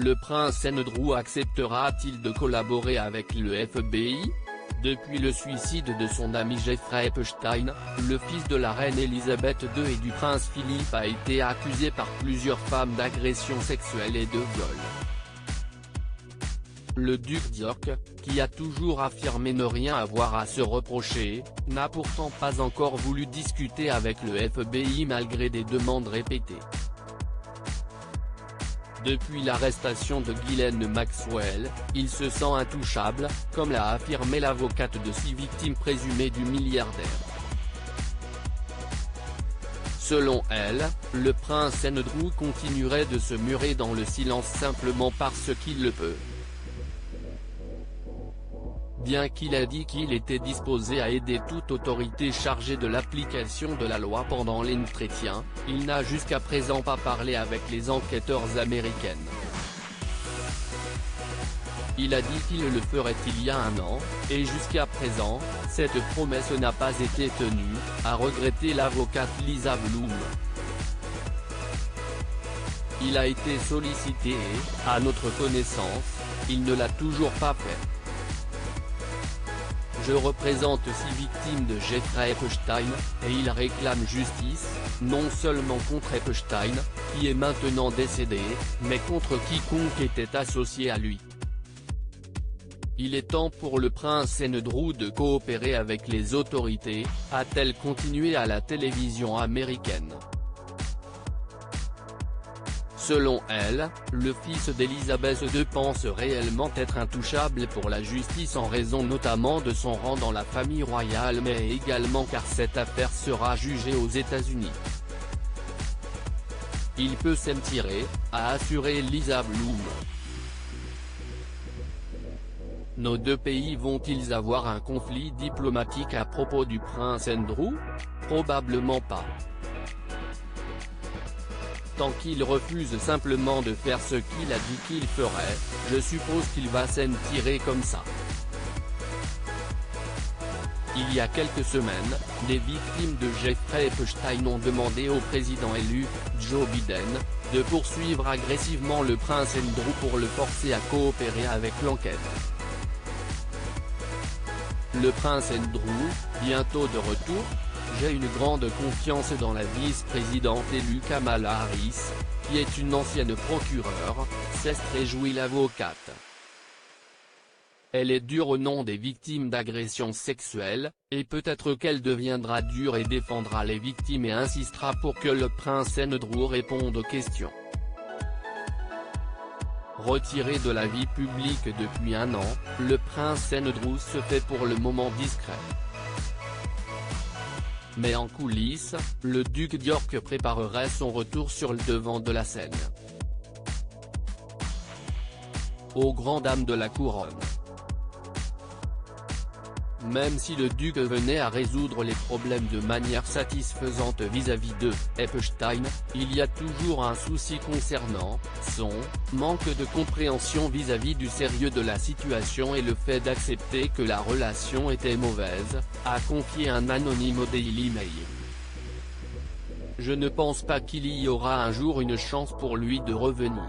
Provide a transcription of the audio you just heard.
le prince Andrew acceptera-t-il de collaborer avec le FBI ? Depuis le suicide de son ami Jeffrey Epstein, le fils de la reine Elisabeth II et du prince Philippe a été accusé par plusieurs femmes d'agression sexuelle et de viol. Le duc d'York, qui a toujours affirmé ne rien avoir à se reprocher, n'a pourtant pas encore voulu discuter avec le FBI malgré des demandes répétées. Depuis l'arrestation de Ghislaine Maxwell, il se sent intouchable, comme l'a affirmé l'avocate de 6 victimes présumées du milliardaire. Selon elle, le prince Andrew continuerait de se murer dans le silence simplement parce qu'il le peut. Bien qu'il ait dit qu'il était disposé à aider toute autorité chargée de l'application de la loi pendant l'entretien, il n'a jusqu'à présent pas parlé avec les enquêteurs américaines. Il a dit qu'il le ferait il y a un an, et jusqu'à présent, cette promesse n'a pas été tenue, a regretté l'avocate Lisa Bloom. Il a été sollicité et, à notre connaissance, il ne l'a toujours pas fait. Je représente 6 victimes de Jeffrey Epstein, et il réclame justice, non seulement contre Epstein, qui est maintenant décédé, mais contre quiconque était associé à lui. Il est temps pour le prince Andrew de coopérer avec les autorités, a-t-elle continué à la télévision américaine. Selon elle, le fils d'Elisabeth II pense réellement être intouchable pour la justice en raison notamment de son rang dans la famille royale mais également car cette affaire sera jugée aux États-Unis. Il peut s'en tirer, a assuré Lisa Bloom. Nos deux pays vont-ils avoir un conflit diplomatique à propos du prince Andrew ? Probablement pas. Tant qu'il refuse simplement de faire ce qu'il a dit qu'il ferait, je suppose qu'il va s'en tirer comme ça. Il y a quelques semaines, les victimes de Jeffrey Epstein ont demandé au président élu, Joe Biden, de poursuivre agressivement le prince Andrew pour le forcer à coopérer avec l'enquête. Le prince Andrew, bientôt de retour ? J'ai une grande confiance dans la vice-présidente élue Kamala Harris, qui est une ancienne procureure, s'est réjouie l'avocate. Elle est dure au nom des victimes d'agressions sexuelles, et peut-être qu'elle deviendra dure et défendra les victimes et insistera pour que le prince Andrew réponde aux questions. Retiré de la vie publique depuis un an, le prince Andrew se fait pour le moment discret. Mais en coulisses, le duc d'York préparerait son retour sur le devant de la scène. Aux grandes dames de la couronne. Même si le duc venait à résoudre les problèmes de manière satisfaisante vis-à-vis de Epstein, il y a toujours un souci concernant son manque de compréhension vis-à-vis du sérieux de la situation et le fait d'accepter que la relation était mauvaise, a confié un anonyme au Daily Mail. Je ne pense pas qu'il y aura un jour une chance pour lui de revenir.